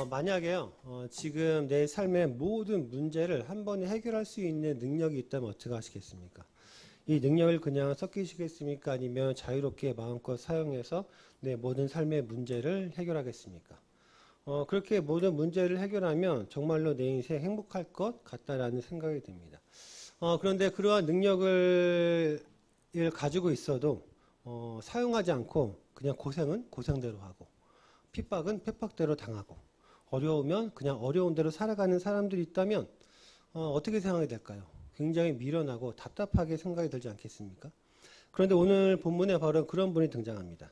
만약에요, 지금 내 삶의 모든 문제를 한 번에 해결할 수 있는 능력이 있다면 어떻게 하시겠습니까? 이 능력을 그냥 섞이시겠습니까? 아니면 자유롭게 마음껏 사용해서 내 모든 삶의 문제를 해결하겠습니까? 그렇게 모든 문제를 해결하면 정말로 내 인생 행복할 것 같다라는 생각이 듭니다. 그런데 그러한 능력을 가지고 있어도 사용하지 않고 그냥 고생은 고생대로 하고 핍박은 핍박대로 당하고 어려우면 그냥 어려운 대로 살아가는 사람들이 있다면 어떻게 생각이 될까요? 굉장히 미련하고 답답하게 생각이 들지 않겠습니까? 그런데 오늘 본문에 바로 그런 분이 등장합니다.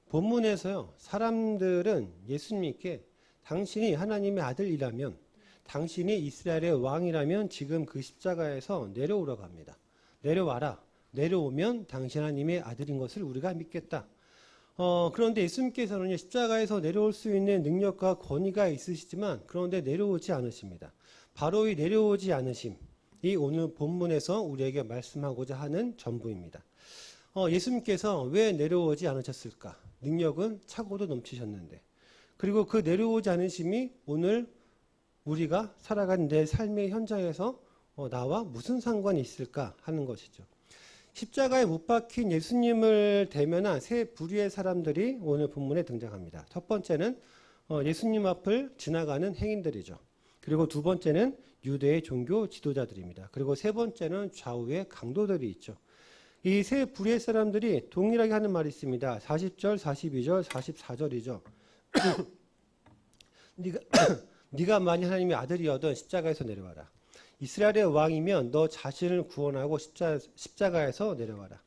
본문에서요, 사람들은 예수님께 당신이 하나님의 아들이라면, 당신이 이스라엘의 왕이라면 지금 그 십자가에서 내려오라고 합니다. 내려와라. 내려오면 당신 하나님의 아들인 것을 우리가 믿겠다. 그런데 예수님께서는 십자가에서 내려올 수 있는 능력과 권위가 있으시지만 그런데 내려오지 않으십니다. 바로 이 내려오지 않으심이 오늘 본문에서 우리에게 말씀하고자 하는 전부입니다. 예수님께서 왜 내려오지 않으셨을까? 능력은 차고도 넘치셨는데. 그리고 그 내려오지 않으심이 오늘 우리가 살아가는 내 삶의 현장에서 나와 무슨 상관이 있을까 하는 것이죠. 십자가에 못 박힌 예수님을 대면한 세 부류의 사람들이 오늘 본문에 등장합니다. 첫 번째는 예수님 앞을 지나가는 행인들이죠. 그리고 두 번째는 유대의 종교 지도자들입니다. 그리고 세 번째는 좌우의 강도들이 있죠. 이 세 부류의 사람들이 동일하게 하는 말이 있습니다. 40절, 42절, 44절이죠. 네가 만일 하나님의 아들이어든 십자가에서 내려와라. 이스라엘의 왕이면 너 자신을 구원하고 십자가에서 내려와라.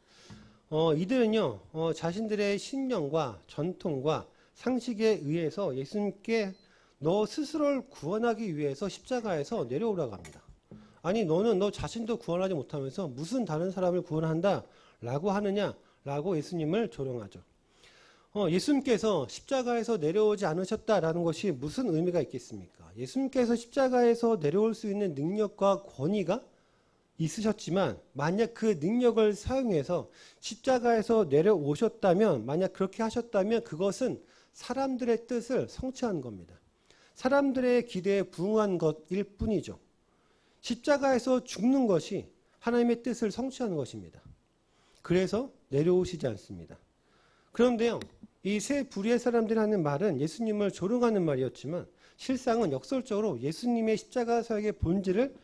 이들은요, 자신들의 신념과 전통과 상식에 의해서 예수님께 너 스스로를 구원하기 위해서 십자가에서 내려오라고 합니다. 아니, 너는 너 자신도 구원하지 못하면서 무슨 다른 사람을 구원한다? 라고 하느냐라고 예수님을 조롱하죠. 예수님께서 십자가에서 내려오지 않으셨다라는 것이 무슨 의미가 있겠습니까? 예수님께서 십자가에서 내려올 수 있는 능력과 권위가 있으셨지만 만약 그 능력을 사용해서 십자가에서 내려오셨다면, 만약 그렇게 하셨다면 그것은 사람들의 뜻을 성취한 겁니다. 사람들의 기대에 부응한 것일 뿐이죠. 십자가에서 죽는 것이 하나님의 뜻을 성취하는 것입니다. 그래서 내려오시지 않습니다. 그런데요, 이 세 부류의 사람들이 하는 말은 예수님을 조롱하는 말이었지만 실상은 역설적으로 예수님의 십자가 사역의 본질을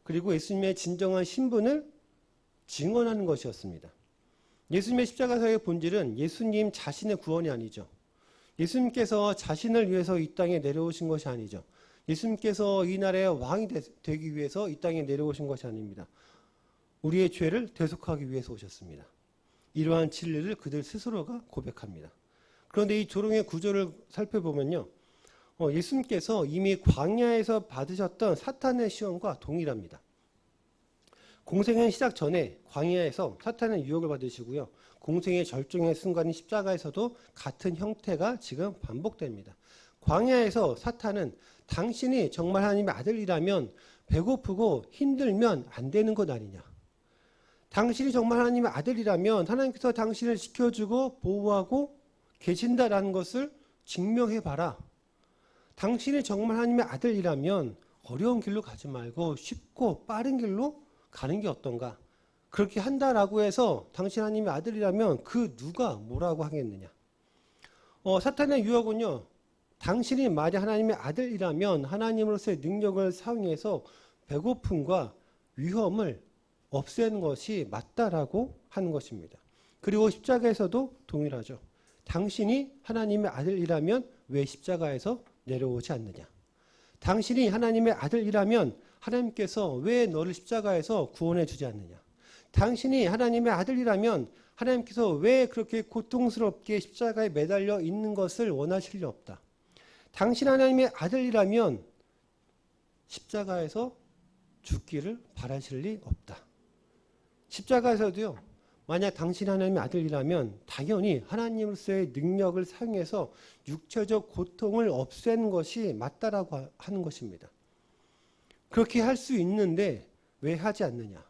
그리고 예수님의 진정한 신분을 증언하는 것이었습니다. 예수님의 십자가 사역의 본질은 예수님 자신의 구원이 아니죠. 예수님께서 자신을 위해서 이 땅에 내려오신 것이 아니죠. 예수님께서 이 나라의 왕이 되기 위해서 이 땅에 내려오신 것이 아닙니다. 우리의 죄를 대속하기 위해서 오셨습니다. 이러한 진리를 그들 스스로가 고백합니다. 그런데 이 조롱의 구조를 살펴보면요, 예수님께서 이미 광야에서 받으셨던 사탄의 시험과 동일합니다. 공생의 시작 전에 광야에서 사탄의 유혹을 받으시고요, 공생의 절정의 순간인 십자가에서도 같은 형태가 지금 반복됩니다. 광야에서 사탄은 당신이 정말 하나님의 아들이라면 배고프고 힘들면 안 되는 것 아니냐. 당신이 정말 하나님의 아들이라면 하나님께서 당신을 지켜주고 보호하고 계신다라는 것을 증명해봐라. 당신이 정말 하나님의 아들이라면 어려운 길로 가지 말고 쉽고 빠른 길로 가는 게 어떤가. 그렇게 한다라고 해서 당신 하나님의 아들이라면 그 누가 뭐라고 하겠느냐. 사탄의 유혹은요, 당신이 만약 하나님의 아들이라면 하나님으로서의 능력을 사용해서 배고픔과 위험을 없애는 것이 맞다라고 하는 것입니다. 그리고 십자가에서도 동일하죠. 당신이 하나님의 아들이라면 왜 십자가에서 내려오지 않느냐. 당신이 하나님의 아들이라면 하나님께서 왜 너를 십자가에서 구원해 주지 않느냐. 당신이 하나님의 아들이라면 하나님께서 왜 그렇게 고통스럽게 십자가에 매달려 있는 것을 원하실 리 없다. 당신 하나님의 아들이라면 십자가에서 죽기를 바라실 리 없다. 십자가에서도요, 만약 당신 하나님의 아들이라면 당연히 하나님으로서의 능력을 사용해서 육체적 고통을 없애는 것이 맞다라고 하는 것입니다. 그렇게 할 수 있는데 왜 하지 않느냐?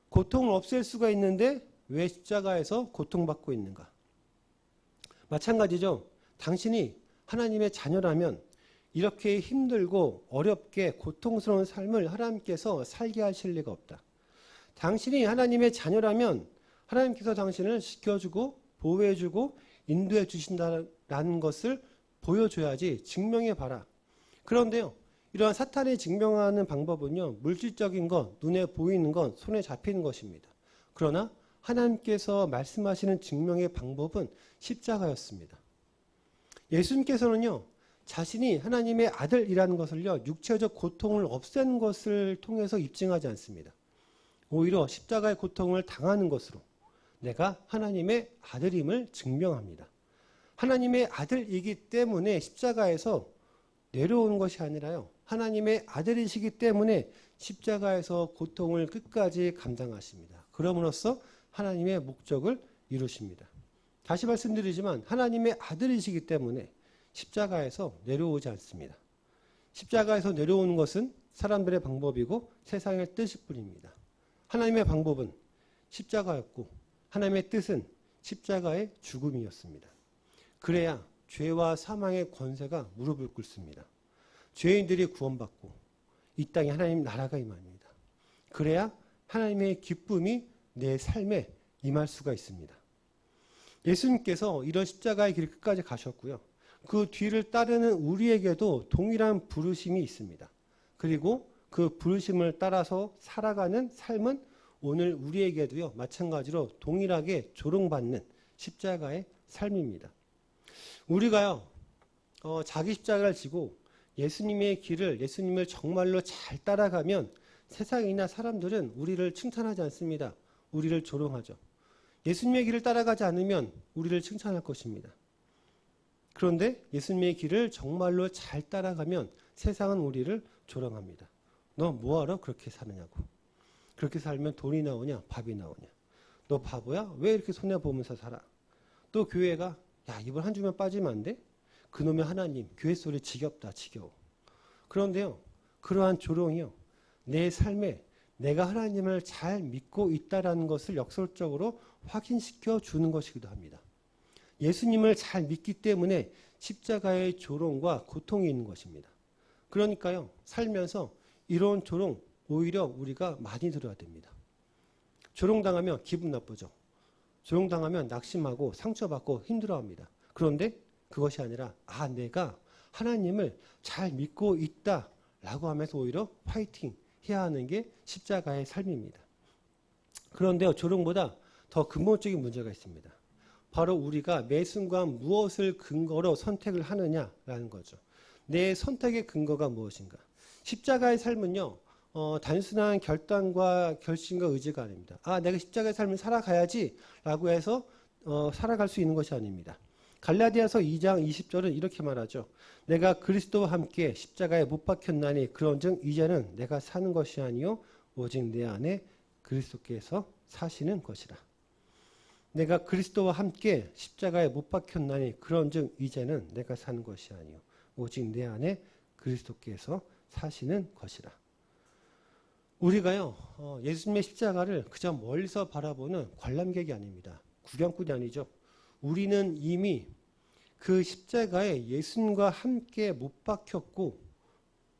고통을 없앨 수가 있는데 왜 십자가에서 고통받고 있는가? 마찬가지죠. 당신이 하나님의 자녀라면 이렇게 힘들고 어렵게 고통스러운 삶을 하나님께서 살게 하실 리가 없다. 당신이 하나님의 자녀라면 하나님께서 당신을 지켜주고 보호해주고 인도해 주신다는 것을 보여줘야지, 증명해 봐라. 그런데요, 이러한 사탄이 증명하는 방법은요, 물질적인 것, 눈에 보이는 것, 손에 잡히는 것입니다. 그러나 하나님께서 말씀하시는 증명의 방법은 십자가였습니다. 예수님께서는요, 자신이 하나님의 아들이라는 것을요, 육체적 고통을 없애는 것을 통해서 입증하지 않습니다. 오히려 십자가의 고통을 당하는 것으로 내가 하나님의 아들임을 증명합니다. 하나님의 아들이기 때문에 십자가에서 내려오는 것이 아니라요, 하나님의 아들이시기 때문에 십자가에서 고통을 끝까지 감당하십니다. 그럼으로써 하나님의 목적을 이루십니다. 다시 말씀드리지만 하나님의 아들이시기 때문에 십자가에서 내려오지 않습니다. 십자가에서 내려오는 것은 사람들의 방법이고 세상의 뜻일 뿐입니다. 하나님의 방법은 십자가였고 하나님의 뜻은 십자가의 죽음이었습니다. 그래야 죄와 사망의 권세가 무릎을 꿇습니다. 죄인들이 구원받고 이 땅에 하나님 나라가 임합니다. 그래야 하나님의 기쁨이 내 삶에 임할 수가 있습니다. 예수님께서 이런 십자가의 길 끝까지 가셨고요. 그 뒤를 따르는 우리에게도 동일한 부르심이 있습니다. 그리고 그 부르심을 따라서 살아가는 삶은 오늘 우리에게도요, 마찬가지로 동일하게 조롱받는 십자가의 삶입니다. 우리가요, 자기 십자가를 지고 예수님의 길을, 예수님을 정말로 잘 따라가면 세상이나 사람들은 우리를 칭찬하지 않습니다. 우리를 조롱하죠. 예수님의 길을 따라가지 않으면 우리를 칭찬할 것입니다. 그런데 예수님의 길을 정말로 잘 따라가면 세상은 우리를 조롱합니다. 너 뭐하러 그렇게 사느냐고. 그렇게 살면 돈이 나오냐, 밥이 나오냐. 너 바보야? 왜 이렇게 손해보면서 살아? 또 교회가, 야, 이번 한 주면 빠지면 안 돼? 그놈의 하나님, 교회 소리 지겹다, 지겨워. 그런데요, 그러한 조롱이요, 내 삶에 내가 하나님을 잘 믿고 있다라는 것을 역설적으로 확인시켜 주는 것이기도 합니다. 예수님을 잘 믿기 때문에 십자가의 조롱과 고통이 있는 것입니다. 그러니까요, 살면서 이런 조롱 오히려 우리가 많이 들어야 됩니다. 조롱당하면 기분 나쁘죠. 조롱당하면 낙심하고 상처받고 힘들어합니다. 그런데 그것이 아니라 내가 하나님을 잘 믿고 있다라고 하면서 오히려 화이팅 해야 하는 게 십자가의 삶입니다. 그런데요, 조롱보다 더 근본적인 문제가 있습니다. 바로 우리가 매 순간 무엇을 근거로 선택을 하느냐라는 거죠. 내 선택의 근거가 무엇인가? 십자가의 삶은요, 단순한 결단과 결심과 의지가 아닙니다. 내가 십자가의 삶을 살아가야지 라고 해서 살아갈 수 있는 것이 아닙니다. 갈라디아서 2장 20절은 이렇게 말하죠. 내가 그리스도와 함께 십자가에 못 박혔나니 그런즉 이제는 내가 사는 것이 아니요 오직 내 안에 그리스도께서 사시는 것이라. 내가 그리스도와 함께 십자가에 못 박혔나니 그런즉 이제는 내가 사는 것이 아니요 오직 내 안에 그리스도께서 사시는 것이라. 우리가요, 예수님의 십자가를 그저 멀리서 바라보는 관람객이 아닙니다. 구경꾼이 아니죠. 우리는 이미 그 십자가에 예수님과 함께 못 박혔고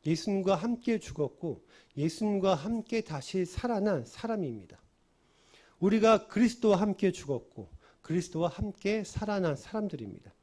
예수님과 함께 죽었고 예수님과 함께 다시 살아난 사람입니다. 우리가 그리스도와 함께 죽었고 그리스도와 함께 살아난 사람들입니다.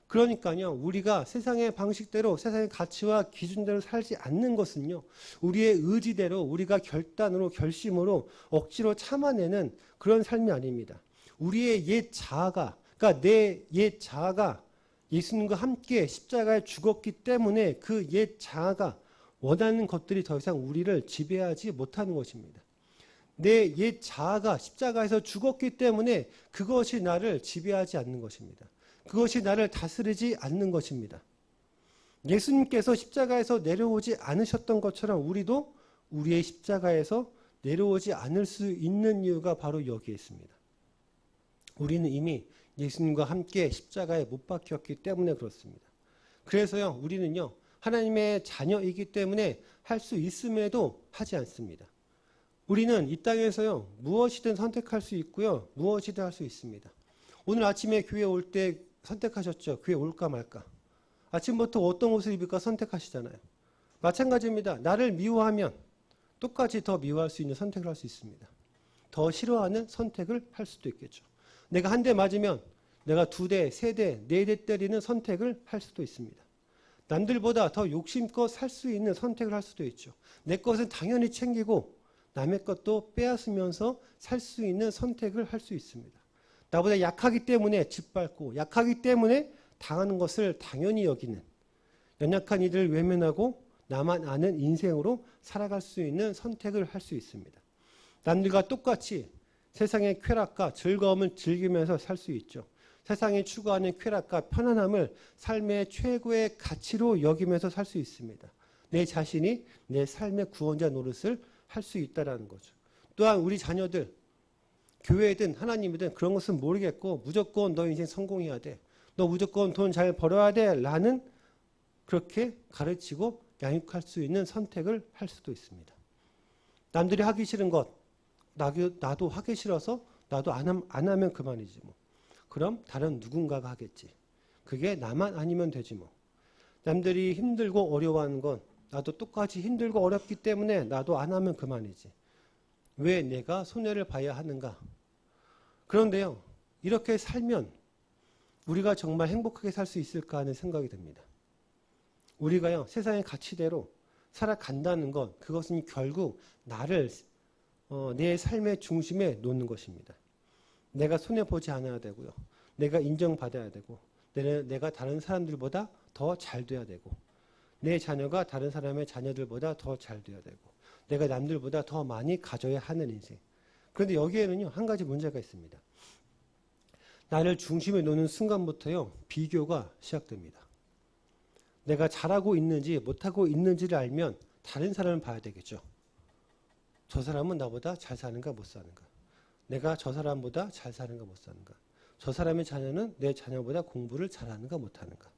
그러니까요, 우리가 세상의 방식대로 세상의 가치와 기준대로 살지 않는 것은요, 우리의 의지대로 우리가 결단으로 결심으로 억지로 참아내는 그런 삶이 아닙니다. 우리의 옛 자아가, 그러니까 내 옛 자아가 예수님과 함께 십자가에 죽었기 때문에 그 옛 자아가 원하는 것들이 더 이상 우리를 지배하지 못하는 것입니다. 내 옛 자아가 십자가에서 죽었기 때문에 그것이 나를 지배하지 않는 것입니다. 그것이 나를 다스리지 않는 것입니다. 예수님께서 십자가에서 내려오지 않으셨던 것처럼 우리도 우리의 십자가에서 내려오지 않을 수 있는 이유가 바로 여기에 있습니다. 우리는 이미 예수님과 함께 십자가에 못 박혔기 때문에 그렇습니다. 그래서요, 우리는요, 하나님의 자녀이기 때문에 할 수 있음에도 하지 않습니다. 우리는 이 땅에서요, 무엇이든 선택할 수 있고요, 무엇이든 할 수 있습니다. 오늘 아침에 교회 올 때 선택하셨죠? 교회 올까 말까? 아침부터 어떤 옷을 입을까 선택하시잖아요. 마찬가지입니다. 나를 미워하면 똑같이 더 미워할 수 있는 선택을 할 수 있습니다. 더 싫어하는 선택을 할 수도 있겠죠. 내가 한 대 맞으면 내가 2대, 3대, 4대 때리는 선택을 할 수도 있습니다. 남들보다 더 욕심껏 살 수 있는 선택을 할 수도 있죠. 내 것은 당연히 챙기고 남의 것도 빼앗으면서 살 수 있는 선택을 할 수 있습니다. 나보다 약하기 때문에 짓밟고 약하기 때문에 당하는 것을 당연히 여기는 연약한 이들을 외면하고 나만 아는 인생으로 살아갈 수 있는 선택을 할 수 있습니다. 남들과 똑같이 세상의 쾌락과 즐거움을 즐기면서 살 수 있죠. 세상이 추구하는 쾌락과 편안함을 삶의 최고의 가치로 여기면서 살 수 있습니다. 내 자신이 내 삶의 구원자 노릇을 할 수 있다는 거죠. 또한 우리 자녀들, 교회든 하나님이든 그런 것은 모르겠고 무조건 너 인생 성공해야 돼. 너 무조건 돈 잘 벌어야 돼. 라는 그렇게 가르치고 양육할 수 있는 선택을 할 수도 있습니다. 남들이 하기 싫은 것, 나도 하기 싫어서 나도 안 하면 그만이지 뭐. 그럼 다른 누군가가 하겠지. 그게 나만 아니면 되지 뭐. 남들이 힘들고 어려워하는 건 나도 똑같이 힘들고 어렵기 때문에 나도 안 하면 그만이지. 왜 내가 손해를 봐야 하는가? 그런데요, 이렇게 살면 우리가 정말 행복하게 살 수 있을까 하는 생각이 듭니다. 우리가요, 세상의 가치대로 살아간다는 것, 그것은 결국 나를 내 삶의 중심에 놓는 것입니다. 내가 손해보지 않아야 되고요. 내가 인정받아야 되고, 내가 다른 사람들보다 더 잘 돼야 되고, 내 자녀가 다른 사람의 자녀들보다 더 잘 돼야 되고, 내가 남들보다 더 많이 가져야 하는 인생. 그런데 여기에는요, 한 가지 문제가 있습니다. 나를 중심에 놓는 순간부터요, 비교가 시작됩니다. 내가 잘하고 있는지 못하고 있는지를 알면 다른 사람을 봐야 되겠죠. 저 사람은 나보다 잘 사는가 못 사는가. 내가 저 사람보다 잘 사는가 못 사는가. 저 사람의 자녀는 내 자녀보다 공부를 잘하는가 못하는가.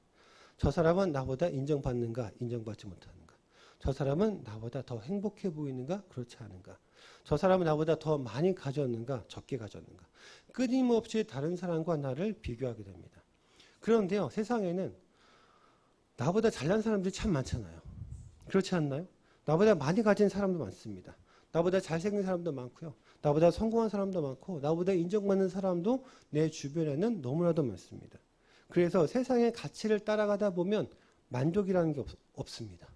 저 사람은 나보다 인정받는가 인정받지 못하는가. 저 사람은 나보다 더 행복해 보이는가 그렇지 않은가. 저 사람은 나보다 더 많이 가졌는가 적게 가졌는가. 끊임없이 다른 사람과 나를 비교하게 됩니다. 그런데요, 세상에는 나보다 잘난 사람들이 참 많잖아요. 그렇지 않나요? 나보다 많이 가진 사람도 많습니다. 나보다 잘생긴 사람도 많고요. 나보다 성공한 사람도 많고 나보다 인정받는 사람도 내 주변에는 너무나도 많습니다. 그래서 세상의 가치를 따라가다 보면 만족이라는 게 없습니다.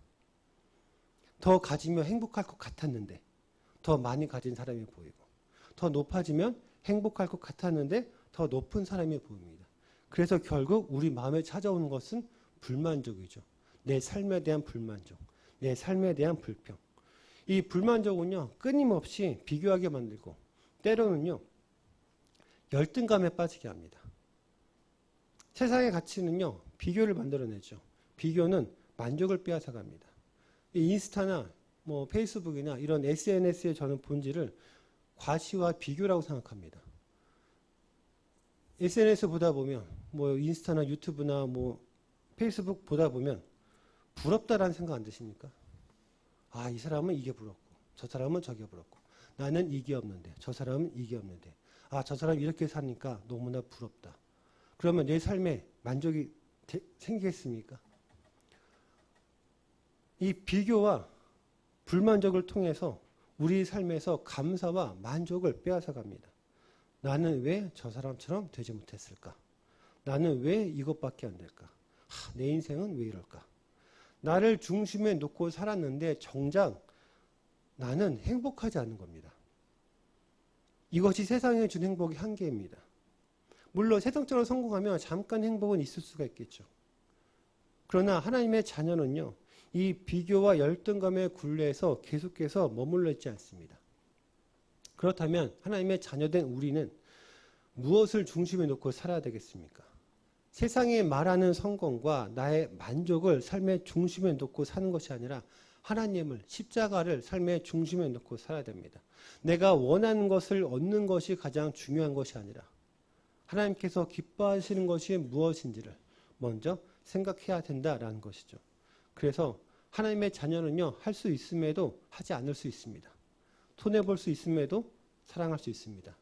더 가지면 행복할 것 같았는데 더 많이 가진 사람이 보이고, 더 높아지면 행복할 것 같았는데 더 높은 사람이 보입니다. 그래서 결국 우리 마음에 찾아오는 것은 불만족이죠. 내 삶에 대한 불만족, 내 삶에 대한 불평. 이 불만족은요, 끊임없이 비교하게 만들고 때로는요, 열등감에 빠지게 합니다. 세상의 가치는요, 비교를 만들어내죠. 비교는 만족을 빼앗아갑니다. 이 인스타나 뭐 페이스북이나 이런 SNS의 저는 본질을 과시와 비교라고 생각합니다. SNS 보다 보면, 뭐 인스타나 유튜브나 뭐 페이스북 보다 보면 부럽다라는 생각 안 드십니까? 아, 이 사람은 이게 부럽고, 저 사람은 저게 부럽고, 나는 이게 없는데, 저 사람은 이게 없는데, 아, 저 사람 이렇게 사니까 너무나 부럽다. 그러면 내 삶에 만족이 생기겠습니까? 이 비교와 불만족을 통해서 우리 삶에서 감사와 만족을 빼앗아 갑니다. 나는 왜 저 사람처럼 되지 못했을까? 나는 왜 이것밖에 안 될까? 내 인생은 왜 이럴까? 나를 중심에 놓고 살았는데 정작 나는 행복하지 않은 겁니다. 이것이 세상에 준 행복의 한계입니다. 물론 세상적으로 성공하면 잠깐 행복은 있을 수가 있겠죠. 그러나 하나님의 자녀는요, 이 비교와 열등감의 굴레에서 계속해서 머물러 있지 않습니다. 그렇다면 하나님의 자녀된 우리는 무엇을 중심에 놓고 살아야 되겠습니까? 세상이 말하는 성공과 나의 만족을 삶의 중심에 놓고 사는 것이 아니라 하나님을, 십자가를 삶의 중심에 놓고 살아야 됩니다. 내가 원하는 것을 얻는 것이 가장 중요한 것이 아니라 하나님께서 기뻐하시는 것이 무엇인지를 먼저 생각해야 된다라는 것이죠. 그래서 하나님의 자녀는요, 할 수 있음에도 하지 않을 수 있습니다. 손해볼 수 있음에도 사랑할 수 있습니다.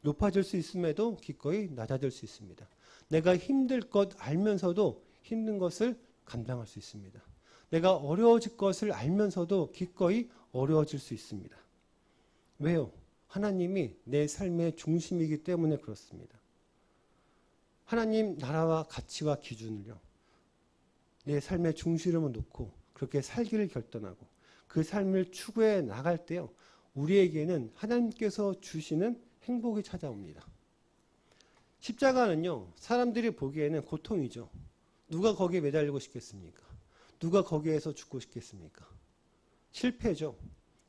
높아질 수 있음에도 기꺼이 낮아질 수 있습니다. 내가 힘들 것 알면서도 힘든 것을 감당할 수 있습니다. 내가 어려워질 것을 알면서도 기꺼이 어려워질 수 있습니다. 왜요? 하나님이 내 삶의 중심이기 때문에 그렇습니다. 하나님 나라와 가치와 기준을요, 내 삶의 중심을 놓고 그렇게 살기를 결단하고 그 삶을 추구해 나갈 때요, 우리에게는 하나님께서 주시는 행복이 찾아옵니다. 십자가는요, 사람들이 보기에는 고통이죠. 누가 거기에 매달리고 싶겠습니까? 누가 거기에서 죽고 싶겠습니까? 실패죠.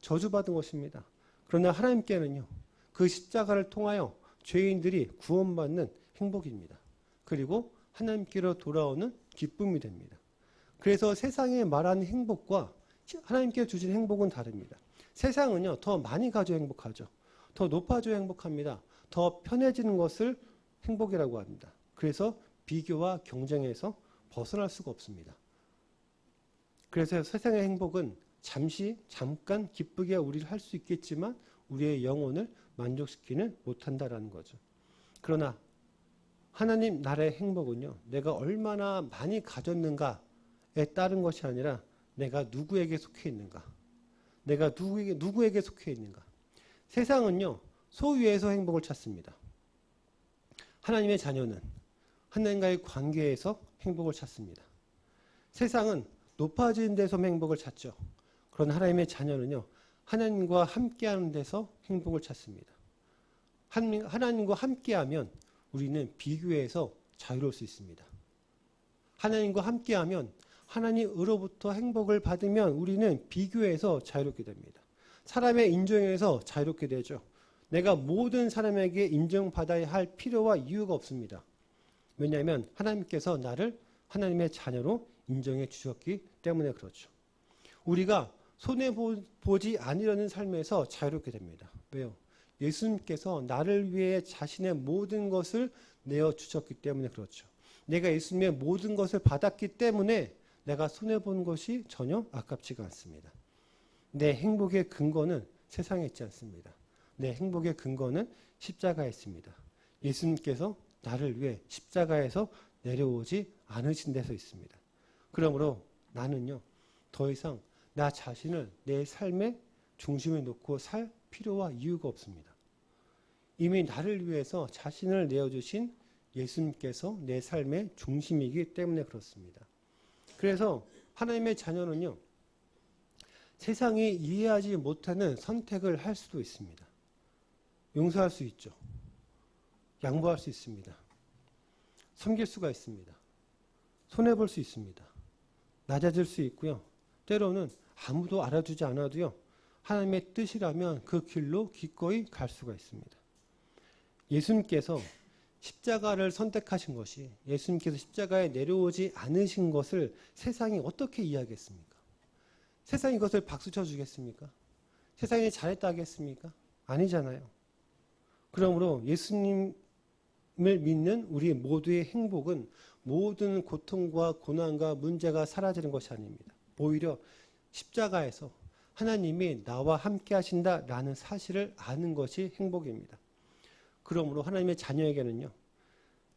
저주받은 것입니다. 그러나 하나님께는요, 그 십자가를 통하여 죄인들이 구원받는 행복입니다. 그리고 하나님께로 돌아오는 기쁨이 됩니다. 그래서 세상에 말하는 행복과 하나님께 주신 행복은 다릅니다. 세상은요, 더 많이 가져 행복하죠. 더 높아져 행복합니다. 더 편해지는 것을 행복이라고 합니다. 그래서 비교와 경쟁에서 벗어날 수가 없습니다. 그래서 세상의 행복은 잠깐 기쁘게 우리를 할 수 있겠지만 우리의 영혼을 만족시키는 못한다라는 거죠. 그러나 하나님 나라의 행복은요, 내가 얼마나 많이 가졌는가에 따른 것이 아니라 내가 누구에게 속해 있는가, 내가 누구에게 속해 있는가. 세상은요, 소유에서 행복을 찾습니다. 하나님의 자녀는 하나님과의 관계에서 행복을 찾습니다. 세상은 높아지는 데서 행복을 찾죠. 그런 하나님의 자녀는요, 하나님과 함께하는 데서 행복을 찾습니다. 하나님과 함께하면 우리는 비교에서 자유로울 수 있습니다. 하나님과 함께하면 하나님으로부터 행복을 받으면 우리는 비교에서 자유롭게 됩니다. 사람의 인정에서 자유롭게 되죠. 내가 모든 사람에게 인정받아야 할 필요와 이유가 없습니다. 왜냐하면 하나님께서 나를 하나님의 자녀로 인정해 주셨기 때문에 그렇죠. 우리가 손해보지 않으려는 삶에서 자유롭게 됩니다. 왜요? 예수님께서 나를 위해 자신의 모든 것을 내어주셨기 때문에 그렇죠. 내가 예수님의 모든 것을 받았기 때문에 내가 손해본 것이 전혀 아깝지가 않습니다. 내 행복의 근거는 세상에 있지 않습니다. 내 행복의 근거는 십자가에 있습니다. 예수님께서 나를 위해 십자가에서 내려오지 않으신 데서 있습니다. 그러므로 나는요, 더 이상 나 자신을 내 삶의 중심에 놓고 살 필요와 이유가 없습니다. 이미 나를 위해서 자신을 내어주신 예수님께서 내 삶의 중심이기 때문에 그렇습니다. 그래서 하나님의 자녀는요, 세상이 이해하지 못하는 선택을 할 수도 있습니다. 용서할 수 있죠. 양보할 수 있습니다. 섬길 수가 있습니다. 손해볼 수 있습니다. 낮아질 수 있고요. 때로는 아무도 알아주지 않아도요, 하나님의 뜻이라면 그 길로 기꺼이 갈 수가 있습니다. 예수님께서 십자가를 선택하신 것이, 예수님께서 십자가에 내려오지 않으신 것을 세상이 어떻게 이해하겠습니까? 세상이 이것을 박수 쳐주겠습니까? 세상이 잘했다 하겠습니까? 아니잖아요. 그러므로 예수님을 믿는 우리 모두의 행복은 모든 고통과 고난과 문제가 사라지는 것이 아닙니다. 오히려 십자가에서 하나님이 나와 함께 하신다라는 사실을 아는 것이 행복입니다. 그러므로 하나님의 자녀에게는요,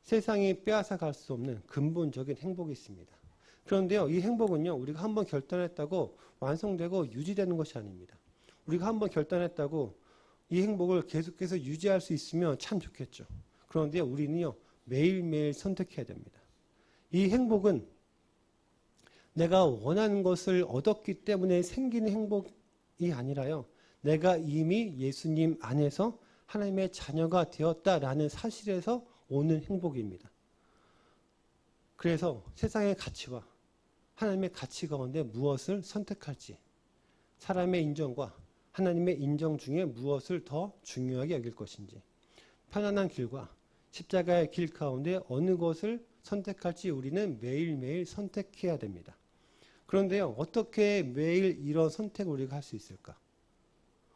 세상이 빼앗아 갈 수 없는 근본적인 행복이 있습니다. 그런데요, 이 행복은요, 우리가 한번 결단했다고 완성되고 유지되는 것이 아닙니다. 우리가 한번 결단했다고 이 행복을 계속해서 유지할 수 있으면 참 좋겠죠. 그런데 우리는요, 매일매일 선택해야 됩니다. 이 행복은 내가 원하는 것을 얻었기 때문에 생기는 행복이 아니라요, 내가 이미 예수님 안에서 하나님의 자녀가 되었다라는 사실에서 오는 행복입니다. 그래서 세상의 가치와 하나님의 가치 가운데 무엇을 선택할지, 사람의 인정과 하나님의 인정 중에 무엇을 더 중요하게 여길 것인지, 편안한 길과 십자가의 길 가운데 어느 것을 선택할지 우리는 매일매일 선택해야 됩니다. 그런데요, 어떻게 매일 이런 선택을 우리가 할 수 있을까?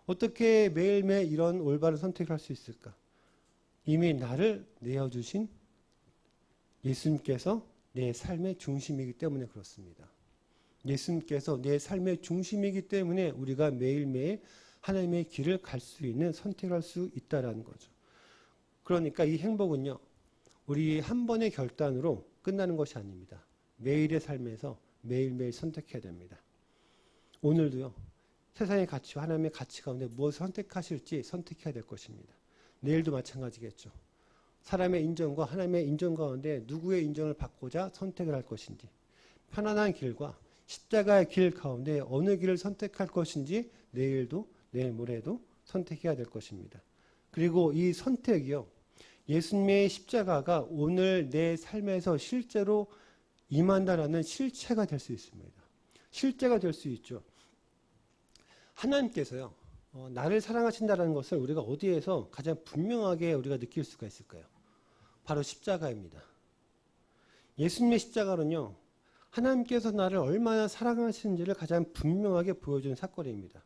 어떻게 매일매일 이런 올바른 선택을 할 수 있을까? 이미 나를 내어주신 예수님께서 내 삶의 중심이기 때문에 그렇습니다. 예수님께서 내 삶의 중심이기 때문에 우리가 매일매일 하나님의 길을 갈 수 있는 선택할 수 있다는 거죠. 그러니까 이 행복은요, 우리 한 번의 결단으로 끝나는 것이 아닙니다. 매일의 삶에서 매일매일 선택해야 됩니다. 오늘도요. 세상의 가치와 하나님의 가치 가운데 무엇을 선택하실지 선택해야 될 것입니다. 내일도 마찬가지겠죠. 사람의 인정과 하나님의 인정 가운데 누구의 인정을 받고자 선택을 할 것인지, 편안한 길과 십자가의 길 가운데 어느 길을 선택할 것인지 내일도 내일 모레도 선택해야 될 것입니다. 그리고 이 선택이요. 예수님의 십자가가 오늘 내 삶에서 실제로 임한다라는 실체가 될 수 있습니다. 실제가 될 수 있죠. 하나님께서요. 나를 사랑하신다는 것을 우리가 어디에서 가장 분명하게 우리가 느낄 수가 있을까요? 바로 십자가입니다. 예수님의 십자가는요. 하나님께서 나를 얼마나 사랑하시는지를 가장 분명하게 보여주는 사건입니다.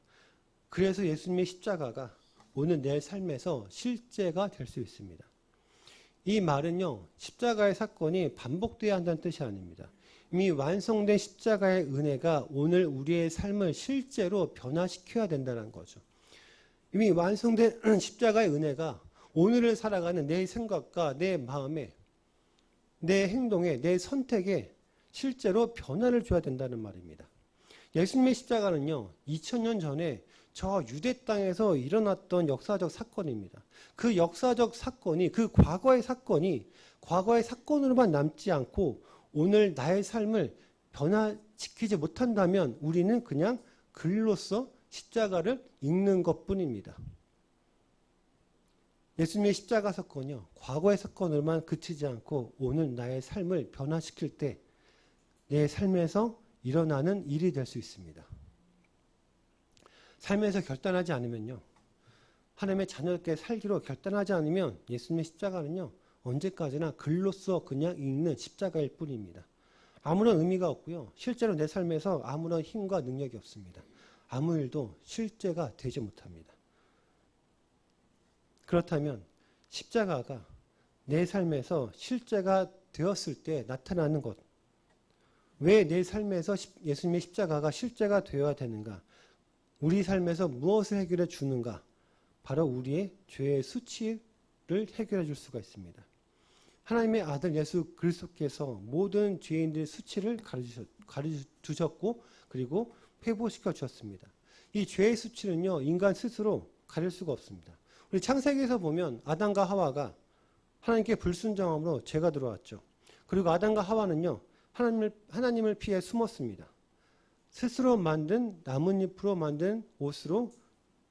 그래서 예수님의 십자가가 오늘 내 삶에서 실제가 될 수 있습니다. 이 말은요. 십자가의 사건이 반복돼야 한다는 뜻이 아닙니다. 이미 완성된 십자가의 은혜가 오늘 우리의 삶을 실제로 변화시켜야 된다는 거죠. 이미 완성된 십자가의 은혜가 오늘을 살아가는 내 생각과 내 마음에, 내 행동에, 내 선택에 실제로 변화를 줘야 된다는 말입니다. 예수님의 십자가는요. 2000년 전에 저 유대 땅에서 일어났던 역사적 사건입니다. 그 역사적 사건이, 그 과거의 사건으로만 남지 않고 오늘 나의 삶을 변화시키지 못한다면 우리는 그냥 글로써 십자가를 읽는 것뿐입니다. 예수님의 십자가 사건이요. 과거의 사건으로만 그치지 않고 오늘 나의 삶을 변화시킬 때 내 삶에서 일어나는 일이 될 수 있습니다. 삶에서 결단하지 않으면요. 하나님의 자녀답게 살기로 결단하지 않으면 예수님의 십자가는요. 언제까지나 글로써 그냥 읽는 십자가일 뿐입니다. 아무런 의미가 없고요. 실제로 내 삶에서 아무런 힘과 능력이 없습니다. 아무 일도 실제가 되지 못합니다. 그렇다면 십자가가 내 삶에서 실제가 되었을 때 나타나는 것, 왜 내 삶에서 예수님의 십자가가 실제가 되어야 되는가? 우리 삶에서 무엇을 해결해 주는가? 바로 우리의 죄의 수치를 해결해 줄 수가 있습니다. 하나님의 아들 예수 그리스도께서 모든 죄인들의 수치를 가르쳐주셨고 그리고 회복시켜 주셨습니다. 이 죄의 수치는요. 인간 스스로 가릴 수가 없습니다. 우리 창세기에서 보면 아담과 하와가 하나님께 불순종함으로 죄가 들어왔죠. 그리고 아담과 하와는요. 하나님을 피해 숨었습니다. 스스로 만든 나뭇잎으로 만든 옷으로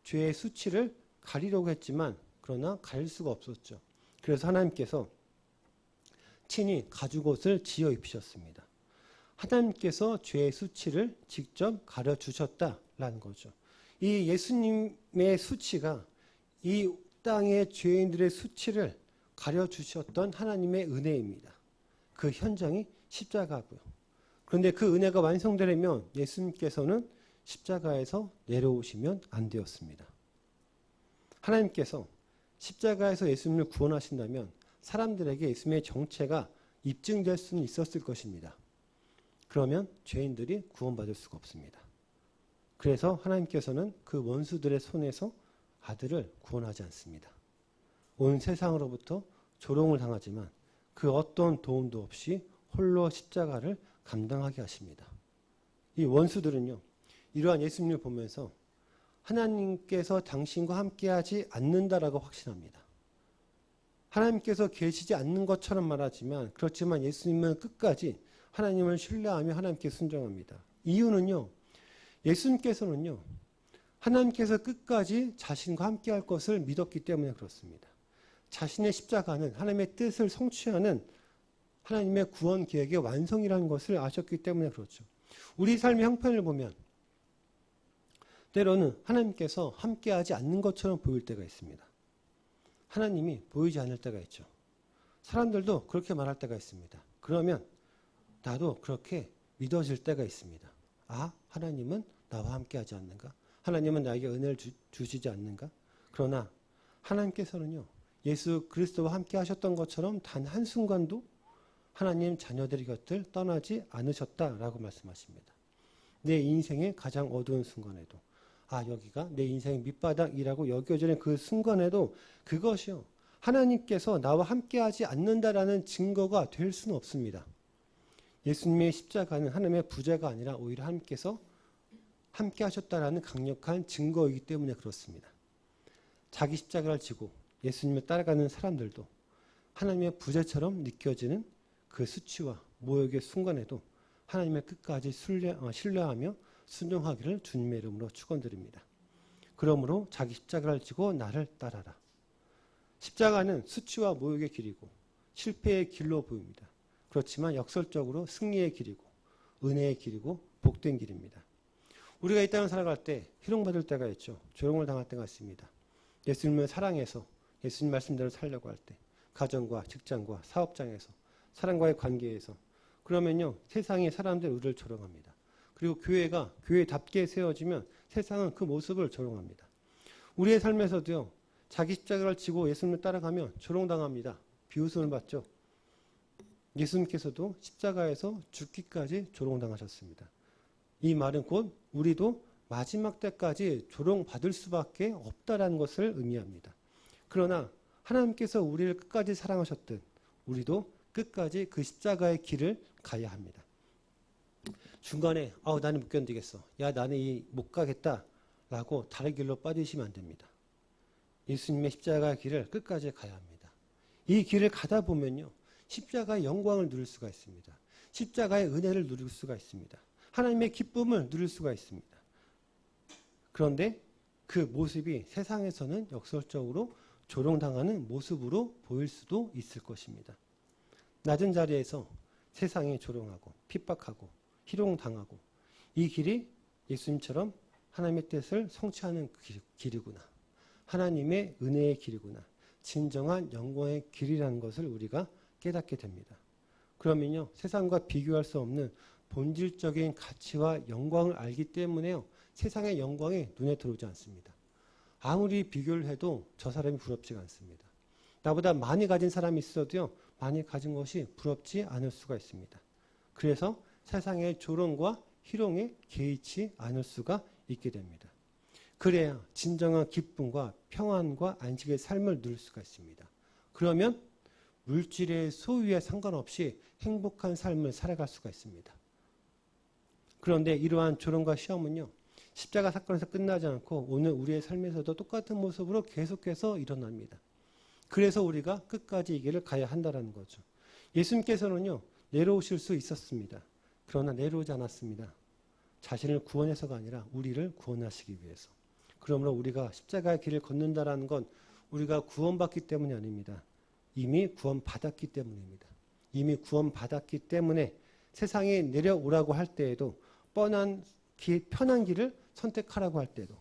죄의 수치를 가리려고 했지만 그러나 가릴 수가 없었죠. 그래서 하나님께서 친히 가죽옷을 지어 입히셨습니다. 하나님께서 죄의 수치를 직접 가려주셨다라는 거죠. 이 예수님의 수치가 이 땅의 죄인들의 수치를 가려주셨던 하나님의 은혜입니다. 그 현장이 십자가고요. 그런데 그 은혜가 완성되려면 예수님께서는 십자가에서 내려오시면 안 되었습니다. 하나님께서 십자가에서 예수님을 구원하신다면 사람들에게 예수님의 정체가 입증될 수는 있었을 것입니다. 그러면 죄인들이 구원받을 수가 없습니다. 그래서 하나님께서는 그 원수들의 손에서 아들을 구원하지 않습니다. 온 세상으로부터 조롱을 당하지만 그 어떤 도움도 없이 홀로 십자가를 감당하게 하십니다. 이 원수들은요. 이러한 예수님을 보면서 하나님께서 당신과 함께하지 않는다라고 확신합니다. 하나님께서 계시지 않는 것처럼 말하지만 그렇지만 예수님은 끝까지 하나님을 신뢰하며 하나님께 순종합니다. 이유는요. 예수님께서는요. 하나님께서 끝까지 자신과 함께할 것을 믿었기 때문에 그렇습니다. 자신의 십자가는 하나님의 뜻을 성취하는 하나님의 구원 계획의 완성이라는 것을 아셨기 때문에 그렇죠. 우리 삶의 형편을 보면 때로는 하나님께서 함께하지 않는 것처럼 보일 때가 있습니다. 하나님이 보이지 않을 때가 있죠. 사람들도 그렇게 말할 때가 있습니다. 그러면 나도 그렇게 믿어질 때가 있습니다. 아, 하나님은 나와 함께하지 않는가? 하나님은 나에게 은혜를 주시지 않는가? 그러나 하나님께서는요. 예수 그리스도와 함께 하셨던 것처럼 단 한순간도 하나님 자녀들의 곁을 떠나지 않으셨다라고 말씀하십니다. 내 인생의 가장 어두운 순간에도 여기가 내 인생의 밑바닥이라고 여겨지는 그 순간에도 그것이요. 하나님께서 나와 함께하지 않는다라는 증거가 될 수는 없습니다. 예수님의 십자가는 하나님의 부재가 아니라 오히려 하나님께서 함께 하셨다라는 강력한 증거이기 때문에 그렇습니다. 자기 십자가를 지고 예수님을 따라가는 사람들도 하나님의 부재처럼 느껴지는 그 수치와 모욕의 순간에도 하나님의 끝까지 신뢰하며 순종하기를 주님의 이름으로 축원드립니다. 그러므로 자기 십자가를 지고 나를 따라라. 십자가는 수치와 모욕의 길이고 실패의 길로 보입니다. 그렇지만 역설적으로 승리의 길이고 은혜의 길이고 복된 길입니다. 우리가 이 땅을 살아갈 때 희롱받을 때가 있죠. 조롱을 당할 때가 있습니다. 예수님을 사랑해서 예수님 말씀대로 살려고 할 때 가정과 직장과 사업장에서 사람과의 관계에서 그러면요 세상의 사람들 우리를 조롱합니다. 그리고 교회가 교회답게 세워지면 세상은 그 모습을 조롱합니다. 우리의 삶에서도요 자기 십자가를 지고 예수님을 따라가면 조롱당합니다. 비웃음을 받죠. 예수님께서도 십자가에서 죽기까지 조롱당하셨습니다. 이 말은 곧 우리도 마지막 때까지 조롱받을 수밖에 없다라는 것을 의미합니다. 그러나 하나님께서 우리를 끝까지 사랑하셨듯 우리도 끝까지 그 십자가의 길을 가야 합니다. 중간에 나는 못 견디겠어. 야 나는 못 가겠다 라고 다른 길로 빠지시면 안 됩니다. 예수님의 십자가의 길을 끝까지 가야 합니다. 이 길을 가다 보면요 십자가의 영광을 누릴 수가 있습니다. 십자가의 은혜를 누릴 수가 있습니다. 하나님의 기쁨을 누릴 수가 있습니다. 그런데 그 모습이 세상에서는 역설적으로 조롱당하는 모습으로 보일 수도 있을 것입니다. 낮은 자리에서 세상에 조롱하고 핍박하고 희롱당하고 이 길이 예수님처럼 하나님의 뜻을 성취하는 길이구나. 하나님의 은혜의 길이구나. 진정한 영광의 길이라는 것을 우리가 깨닫게 됩니다. 그러면요 세상과 비교할 수 없는 본질적인 가치와 영광을 알기 때문에요 세상의 영광이 눈에 들어오지 않습니다. 아무리 비교를 해도 저 사람이 부럽지가 않습니다. 나보다 많이 가진 사람이 있어도요 많이 가진 것이 부럽지 않을 수가 있습니다. 그래서 세상의 조롱과 희롱에 개의치 않을 수가 있게 됩니다. 그래야 진정한 기쁨과 평안과 안식의 삶을 누릴 수가 있습니다. 그러면 물질의 소유에 상관없이 행복한 삶을 살아갈 수가 있습니다. 그런데 이러한 조롱과 시험은요 십자가 사건에서 끝나지 않고 오늘 우리의 삶에서도 똑같은 모습으로 계속해서 일어납니다. 그래서 우리가 끝까지 이 길을 가야 한다는 거죠. 예수님께서는요 내려오실 수 있었습니다. 그러나 내려오지 않았습니다. 자신을 구원해서가 아니라 우리를 구원하시기 위해서. 그러므로 우리가 십자가의 길을 걷는다는 건 우리가 구원받기 때문이 아닙니다. 이미 구원받았기 때문입니다. 이미 구원받았기 때문에 세상에 내려오라고 할 때에도 편한 길을 선택하라고 할 때도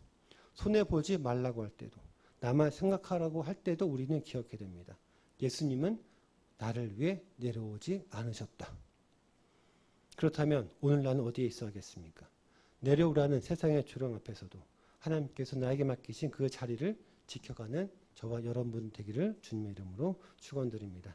손해보지 말라고 할 때도 나만 생각하라고 할 때도 우리는 기억해야 됩니다. 예수님은 나를 위해 내려오지 않으셨다. 그렇다면 오늘 나는 어디에 있어야겠습니까? 내려오라는 세상의 조롱 앞에서도 하나님께서 나에게 맡기신 그 자리를 지켜가는 저와 여러분 되기를 주님의 이름으로 축원드립니다.